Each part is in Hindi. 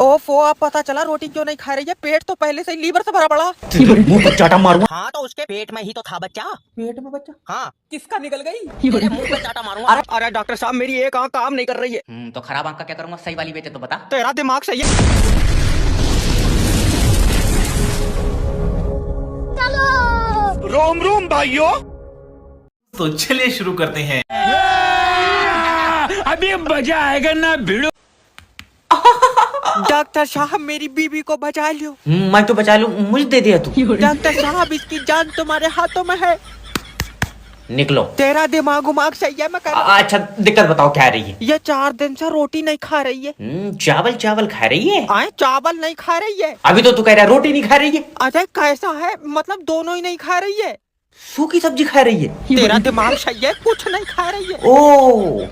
ओफो, अब पता चला रोटी क्यों नहीं खा रही है। पेट तो पहले से ही लीवर से भरा पड़ा। मुंह पर चाटा मारूंगा। हाँ तो उसके पेट में ही तो था बच्चा। पेट में बच्चा? हाँ किसका निकल गई? तेरे मुंह पे चाटा मारूंगा। अरे डॉक्टर साहब, मेरी एक आंख काम नहीं कर रही है। तो खराब आंख का क्या करूंगा? सही वाली बेचे तो बता। तेरा दिमाग सही है। रोम रोम भाइयों। तो चलिए शुरू करते हैं। अभी मजा आएगा ना भिड़ो। डॉक्टर साहब, मेरी बीबी को बचा लियो। मैं तो बचा लूं, मुझे दे दिया तू। डॉक्टर साहब, इसकी जान तुम्हारे हाथों में है। निकलो। तेरा दिमाग उमाग सही है? मैं अच्छा दिक्कत बताओ क्या रही है? ये 4 दिन से रोटी नहीं खा रही है। चावल चावल खा रही है? आए, चावल नहीं खा रही है। अभी तो तू कह रहा है रोटी नहीं खा रही है। अजय, कैसा है? मतलब दोनों ही नहीं खा रही है। सूखी सब्जी खा रही है? तेरा दिमाग सही है, कुछ नहीं खा रही है। ओ,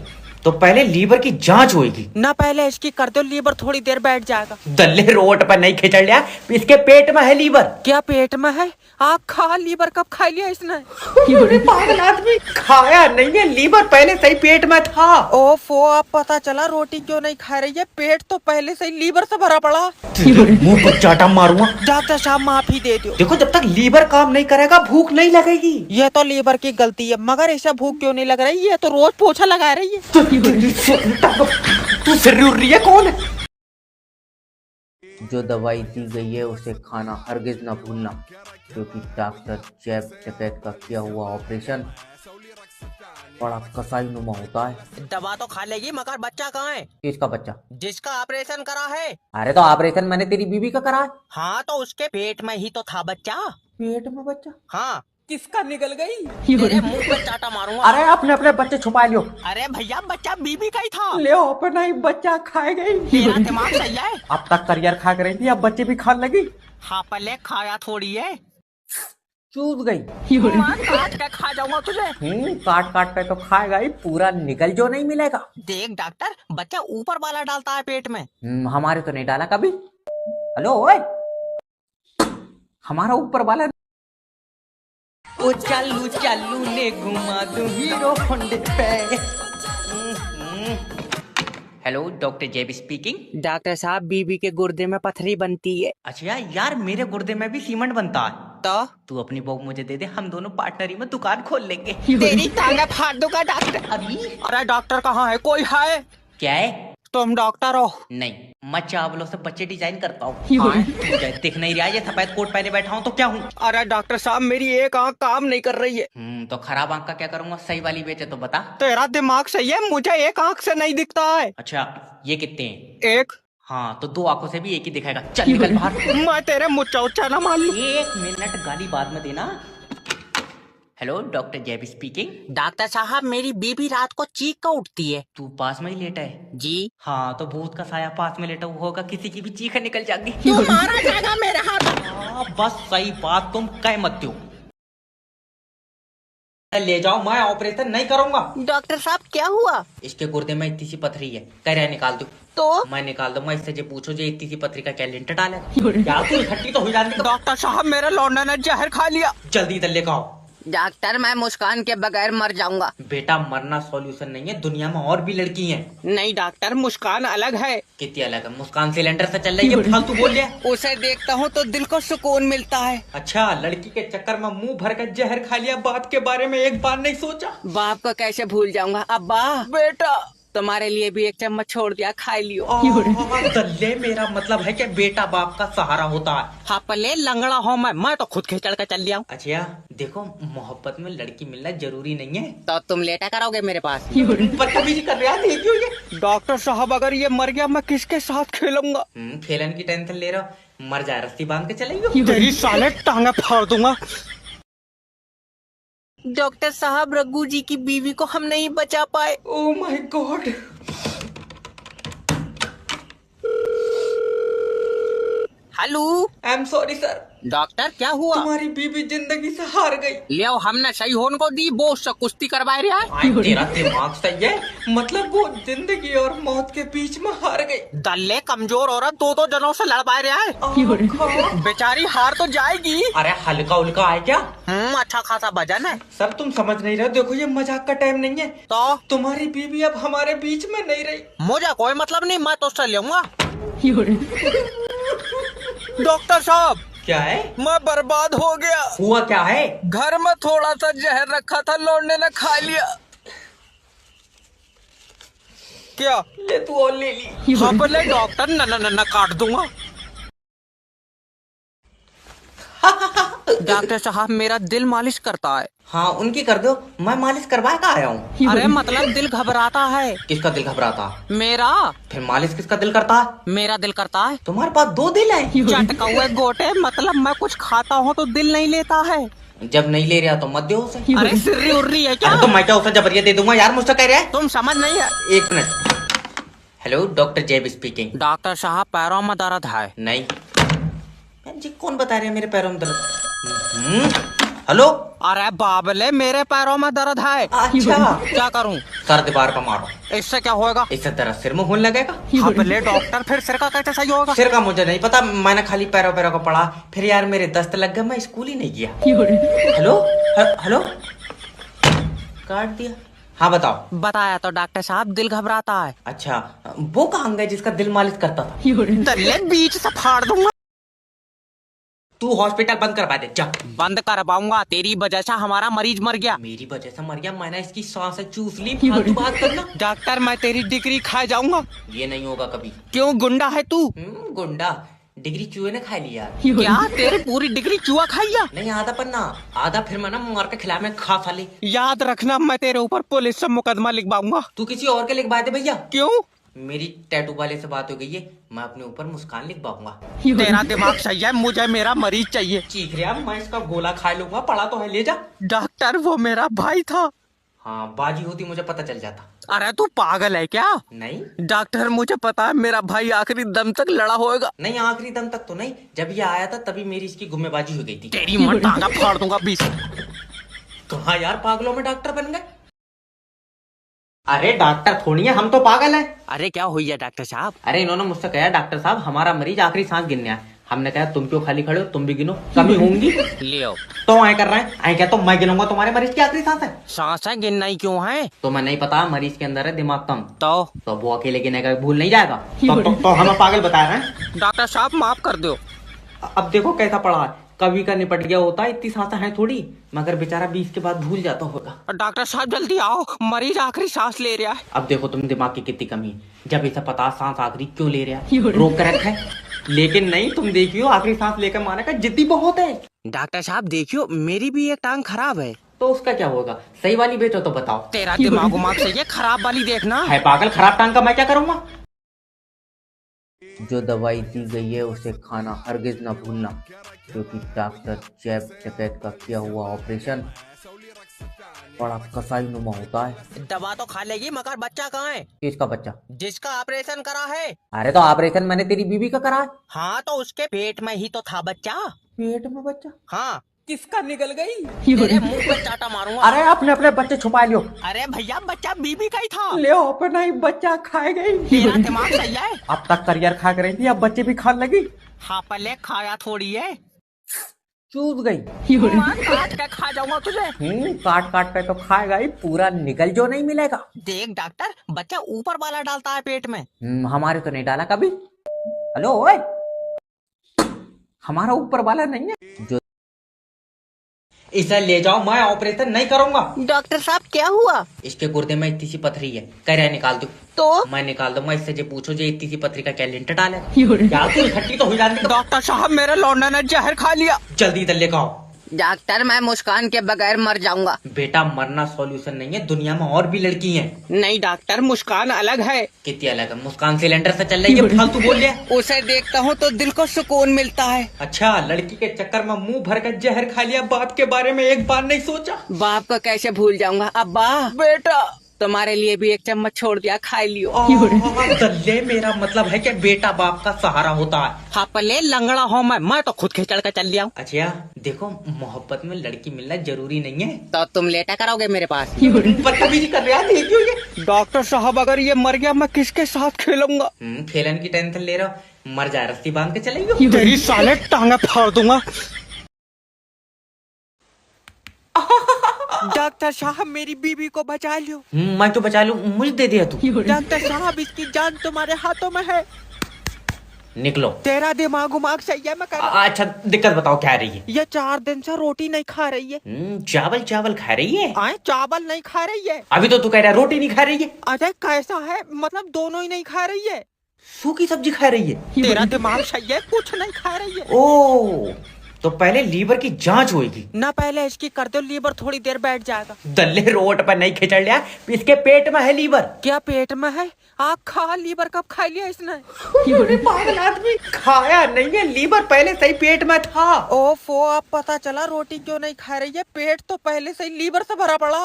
तो पहले लीवर की जांच होगी ना। पहले इसकी कर दो, लीवर थोड़ी देर बैठ जाएगा। दल्ले रोड पर नहीं खिंचड़ लिया, इसके पेट में है लीवर। क्या पेट में है? आप खा, लीवर कब खा लिया इसने? पागल आदमी, खाया नहीं है, लीवर पहले से ही पेट में था। ओफो, अब पता चला रोटी क्यों नहीं खा रही है। पेट तो पहले से ही लीवर से भरा पड़ा। मुंह पर चाटा मारूंगा। डॉक्टर साहब, माफी दे दो। देखो, जब तक लीवर काम नहीं करेगा भूख नहीं लगेगी। ये तो लीवर की गलती है, मगर ऐसा भूख क्यों नहीं लग रही? ये तो रोज पोछा लगा रही है। तू सिर उड़ रही है? कौन है? जो दवाई दी गई है उसे खाना हरगिज न भूलना, क्योंकि डॉक्टर जैब डकैत का किया हुआ ऑपरेशन बड़ा कसाई नुमा होता है। दवा तो खा लेगी, मगर बच्चा कहाँ है? किसका बच्चा? जिसका ऑपरेशन करा है। अरे तो ऑपरेशन मैंने तेरी बीवी का करा है। हाँ तो उसके पेट में ही तो था बच्चा। पेट में बच्चा? हाँ। किसका निकल गई? तेरे मुंह पे चाटा मारूंगा। अरे अपने अपने बच्चे छुपा लियो। अरे भैया, बच्चा बीबी का ही था। ले, अपना ही बच्चा खाए गई। तेरा दिमाग सही है। अब तक करियर खा कर रही थी, अब बच्चे भी खाने लगी। हाँ, पहले खाया थोड़ी है। चूस गई। मार काट के खा जाऊंगा तुझे। काट काट के तो खाएगा ही, पूरा निकल जो नहीं मिलेगा। देख डॉक्टर, बच्चा ऊपर वाला डालता है पेट में। हमारे तो नहीं डाला कभी। हेलो ओए, हमारा ऊपर वाला। ओ चालू चालू ने घुमा दूं हीरो होंडे पे। हेलो, डॉक्टर जेबी स्पीकिंग। डॉक्टर साहब, बीबी के गुर्दे में पथरी बनती है। अच्छा यार, मेरे गुर्दे में भी सीमेंट बनता है। तो तू अपनी बहू मुझे दे दे, हम दोनों पार्टनरी में दुकान खोल लेंगे। तेरी टांगे फाड़ दूंगा डॉक्टर। अरे डॉक्टर कहाँ है? कोई है? क्या है? तुम डॉक्टर हो? नहीं, मैं चावलों से बच्चे डिजाइन करता हूँ। दिख नहीं रहा, ये सफेद कोट पहने बैठा हूँ तो क्या हूँ? अरे डॉक्टर साहब, मेरी एक आंख काम नहीं कर रही है। तो खराब आंख का क्या करूंगा? सही वाली बेचे तो बता। तेरा दिमाग सही है, मुझे एक आंख से नहीं दिखता है। अच्छा, ये कितने हैं? एक। हाँ तो 2 आंखों से भी एक ही दिखाएगा। चल निकल बाहर। मैं तेरे मुच्चा उच्चा ना मान लूं। 1 मिनट, गाली बाद में देना। हेलो, डॉक्टर जेबी स्पीकिंग। डॉक्टर साहब, मेरी बीबी रात को चीख कर उठती है। तू पास में ही लेटा है? जी। हाँ तो भूत का साया पास में लेटा हुआ होगा, किसी की भी चीख निकल जाएगी। तू मारा जाएगा मेरे हाथ। बस सही बात तुम कह मत दो। ले जाओ, मैं ऑपरेशन नहीं करूंगा। डॉक्टर साहब, क्या हुआ? इसके गुर्दे में इतनी सी पथरी है, कह रहा है निकाल दो। तो मैं निकाल दूंगा। इससे जो पूछो जो इतनी सी पथरी का क्या लिंटर डाला क्या तू इकट्ठी तो हो जाती। डॉक्टर साहब, मेरे लौंडे ने जहर खा लिया। जल्दी इधर लेकर आओ। डॉक्टर, मैं मुस्कान के बगैर मर जाऊंगा। बेटा, मरना सॉल्यूशन नहीं है, दुनिया में और भी लड़की हैं। नहीं डॉक्टर, मुस्कान अलग है। कितनी अलग है? मुस्कान सिलेंडर से चल रही है, फालतू बोल लिया। उसे देखता हूँ तो दिल को सुकून मिलता है। अच्छा, लड़की के चक्कर में मुंह भर कर जहर खा लिया, बात के बारे में एक बार नहीं सोचा? बाप को कैसे भूल जाऊंगा। अब्बा, बेटा तुम्हारे लिए भी एक चम्मच छोड़ दिया, खाई लियो। दल्ले, मेरा मतलब है कि बेटा बाप का सहारा होता है। हाँ, पले लंगड़ा हो मैं तो खुद खिचड़ कर चल लिया। अच्छा देखो, मोहब्बत में लड़की मिलना जरूरी नहीं है। तो तुम लेटा करोगे मेरे पास? बदतमीजी कर रहा है, क्यों ये? डॉक्टर साहब, अगर ये मर गया मैं किसके साथ खेलूंगा? खेलन की टेंशन ले रहा हो? मर जाए, रस्सी बांध के चलेगी। तेरी साले टांगे फाड़ दूंगा। डॉक्टर साहब, रघु जी की बीवी को हम नहीं बचा पाए। Oh my God. Hello. I am sorry sir. Doctor, क्या हुआ? तुम्हारी बीवी जिंदगी से हार गई। लियो, हमने सही होने को दी, वो उससे कुश्ती करवाए रहा है। तेरा दिमाग सही है, मतलब वो जिंदगी और मौत के बीच में हार गई। दल्ले, कमजोर औरत 2 जनों से लड़वाए रहा है। बेचारी हार तो जाएगी। अरे हल्का उल्का है क्या? अच्छा खासा वजन है। सर तुम समझ नहीं रहे, देखो ये मजाक का टाइम नहीं है। तो तुम्हारी बीवी अब हमारे बीच में नहीं रही। मुझे कोई मतलब नहीं, मैं तो उससे लूंगा। डॉक्टर साहब, क्या है? मैं बर्बाद हो गया। हुआ क्या है? घर में थोड़ा सा जहर रखा था, लौंडे ने खा लिया। क्या? ले तू और ले ली। हाँ बोले डॉक्टर, न काट दूंगा। डॉक्टर साहब, मेरा दिल मालिश करता है। हाँ उनकी कर दो, मैं मालिश करवा का आया हूँ। अरे मतलब दिल घबराता है। किसका दिल घबराता? मेरा। फिर मालिश किसका दिल करता है? मेरा दिल करता है। तुम्हारे पास दो दिल है। चटका हुए गोटे, मतलब मैं कुछ खाता हूँ तो दिल नहीं लेता है। जब नहीं ले रहा तो मत दो उसे। अरे सिर्री उर्री है क्या? अरे तो मैं क्या उसे जबरिया दे दूंगा यार, मुझसे कह रहा है। तुम समझ नहीं है। एक मिनट। हेलो, डॉक्टर जैब स्पीकिंग। डॉक्टर साहब, पैरों में दर्द है। नहीं जी, कौन बता रहे हैं मेरे पैरों में दर्द? हेलो। अरे बाबले, मेरे पैरों में दर्द है। अच्छा, क्या करूं? सर दीवार पर मारो। इससे क्या होगा? इससे तेरा सिर में होने लगेगा। हाँ बोले डॉक्टर, फिर सिर का कैसे सही होगा? सिर का मुझे नहीं पता, मैंने खाली पैरों पैरों को पढ़ा। फिर यार मेरे दस्त लग गए, मैं स्कूल ही नहीं गया। हेलो हेलो, काट दिया। हाँ बताओ। बताया तो डॉक्टर साहब, दिल घबराता है। अच्छा, वो कहाँ गए जिसका दिल मालिश करता था? दल्ले बीच से फाड़ दूंगा। तू हॉस्पिटल बंद करवा दे जा। बंद करवाऊंगा, तेरी वजह से हमारा मरीज मर गया। मेरी वजह से मर गया? मैंने इसकी सांसें चूस ली। फालतू बात करना। डॉक्टर, मैं तेरी डिग्री खा जाऊंगा। ये नहीं होगा कभी। क्यों, गुंडा है तू? गुंडा? डिग्री चूहे ने खा लिया। क्या तेरी पूरी डिग्री चूहा खाइया? नहीं, आधा पन्ना, आधा फिर मैं ना मार के खिला में खा साले। याद रखना, मैं तेरे ऊपर पुलिस से मुकदमा लिखवाऊंगा। तू किसी और के लिखवा दे भैया। क्यों? मेरी टैटू वाले से बात हो गई है, मैं अपने ऊपर मुस्कान लिखवाऊंगा। तेरा दिमाग सही है, मुझे मेरा मरीज चाहिए। चीख रहा, मैं इसका गोला खा लूंगा, पड़ा तो है, ले जा। डॉक्टर, वो मेरा भाई था। हाँ, बाजी होती मुझे पता चल जाता। अरे तू पागल है क्या? नहीं डॉक्टर, मुझे पता है मेरा भाई आखिरी दम तक लड़ा होएगा। नहीं, आखिरी दम तक तो नहीं, जब ये आया था तभी मेरी इसकी गुम्मेबाजी हो गई थी। तेरी मां टांगा फाड़ दूंगा 20। कहाँ यार, पागलों में डॉक्टर बन गए। अरे डॉक्टर थोड़ी है, हम तो पागल हैं। अरे क्या हुई है डॉक्टर साहब? अरे इन्होंने मुझसे कहा, डॉक्टर साहब हमारा मरीज आखिरी सांस गिनने आया। हमने कहा तुम क्यों खाली खड़े हो, तुम भी गिनो, कमी होंगी। ले आओ। तो आए कर रहे हैं, आए क्या तो मैं गिनूंगा तुम्हारे मरीज की आखिरी सांस है। सांसें गिनना ही क्यों है? तो मैं नहीं पता, मरीज के अंदर है दिमाग कम। तो वो अकेले गिनेगा, भूल नहीं जाएगा। तो हमें पागल बता रहे हैं। डॉक्टर साहब, माफ कर दो। अब देखो कैसा पड़ा है, कभी का निपट गया होता है, इतनी सांसें हैं थोड़ी, मगर बेचारा 20 के बाद भूल जाता होगा। डॉक्टर साहब जल्दी आओ, मरीज आखिरी सांस ले रहा है। अब देखो तुम दिमाग की कितनी कमी है, जब इसे पता सांस आखिरी क्यों ले रहा है, रोक कर रखा है। लेकिन नहीं, तुम देखियो आखिरी सांस लेकर माने का जिद्दी बहुत है। डॉक्टर साहब देखियो, मेरी भी एक टांग खराब है। तो उसका क्या होगा, सही वाली बेचो तो बताओ। तेरा दिमाग उमाग सही है, खराब वाली देखना है पागल, खराब टांग का मैं क्या करूंगा। जो दवाई दी गई है उसे खाना हरगिज न भूलना, क्योंकि डॉक्टर जैब डकैत का किया हुआ ऑपरेशन बड़ा कसाईनुमा होता है। दवा तो खा लेगी, मगर बच्चा कहाँ है? किसका बच्चा? जिसका ऑपरेशन करा है। अरे तो ऑपरेशन मैंने तेरी बीवी का करा है। हाँ तो उसके पेट में ही तो था बच्चा। पेट में बच्चा? हाँ, किसका निकल गई? तेरे मुंह पे चाटा मारूंगा। अरे अपने अपने बच्चे छुपा लियो। अरे भैया, बच्चा बीबी का ही था। ले अपना ही बच्चा खाए गई। तेरा दिमाग सही है। अब तक करियर खा कर रही थी, अब बच्चे भी खाने लगी। हाँ, पहले खाया थोड़ी है। चूस गई। मार काट के खा जाऊंगा तुझे। काट काट पे तो खाएगा ही, पूरा निकल जो नहीं मिलेगा। देख डॉक्टर, बच्चा ऊपर वाला डालता है पेट में। हमारे तो नहीं डाला कभी। हेलो ओए, हमारा ऊपर वाला नहीं है। जो इसे ले जाओ, मैं ऑपरेशन नहीं करूंगा। डॉक्टर साहब क्या हुआ? इसके गुर्दे में इतनी सी पथरी है, कह रहा है निकाल दो। तो मैं निकाल दूंगा। इससे जो पूछो जो इतनी सी पथरी का क्या लिंटर डालेगा, क्या तू इकट्ठी तो हो जाती। डॉक्टर साहब, मेरे लौंडे ने जहर खा लिया। जल्दी इधर लेकर आओ। डॉक्टर, मैं मुस्कान के बगैर मर जाऊंगा। बेटा मरना सॉल्यूशन नहीं है, दुनिया में और भी लड़की हैं। नहीं डॉक्टर, मुस्कान अलग है। कितनी अलग है? मुस्कान सिलेंडर से चल रही है, फालतू बोल लिया। उसे देखता हूँ तो दिल को सुकून मिलता है। अच्छा, लड़की के चक्कर में मुंह भर कर जहर खा लिया, बाप के बारे में एक बार नहीं सोचा। बाप को कैसे भूल जाऊंगा। अब्बा, बेटा तुम्हारे लिए भी एक चम्मच छोड़ दिया, खा लियो। दल्ले, मेरा मतलब है कि बेटा बाप का सहारा होता है। हाँ पले लंगड़ा हूँ मैं तो खुद खिचड़ कर चल लिया हूँ। अच्छा देखो, मोहब्बत में लड़की मिलना जरूरी नहीं है। तो तुम लेटा करोगे मेरे पास? बदतमीजी कर रहा है, देखियो ये। डॉक्टर साहब, अगर ये मर गया मैं किसके साथ खेलूंगा? खेलन की टेंशन ले रहा हो, मर जाए रस्सी बांध के चलेगी। तेरी साले टांगे फाड़ दूंगा। डॉक्टर साहब, मेरी बीबी को बचा लियो। मैं तो बचा लूं, मुझे दे दिया तू। डॉक्टर साहब, इसकी जान तुम्हारे हाथों में है। निकलो। तेरा दिमाग उमाग सही है मैं कर अच्छा दिक्कत बताओ क्या है रही है? ये 4 दिन से रोटी नहीं खा रही है। चावल चावल खा रही है? आए चावल नहीं खा रही है। अभी तो तू कह रहा है रोटी नहीं खा रही है। अरे कैसा है, मतलब दोनों ही नहीं खा रही है। सूखी सब्जी खा रही है? तेरा दिमाग सही है, कुछ नहीं खा रही है। ओ तो पहले लीवर की जांच होगी ना, पहले इसकी कर दो, लीवर थोड़ी देर बैठ जाएगा। दल्ले रोड पर नहीं खिंचड़ लिया, इसके पेट में है लीवर। क्या पेट में है? आग खा, लीवर कब खा लिया इसने? पागल आदमी, खाया नहीं है लीवर, पहले सही पेट में था। ओफो, अब पता चला रोटी क्यों नहीं खा रही है, पेट तो पहले से ही लीवर से भरा पड़ा।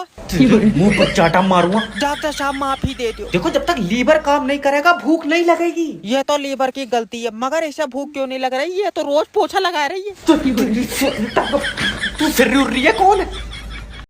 मुंह पर चाटा मारूंगा। डॉक्टर साहब माफी दे दो। देखो जब तक लीवर काम नहीं करेगा भूख नहीं लगेगी। ये तो लीवर की गलती है, मगर इसे भूख क्यों नहीं लग रही? ये तो रोज पोछा लगा रही है। तू फिर रही है कौन है?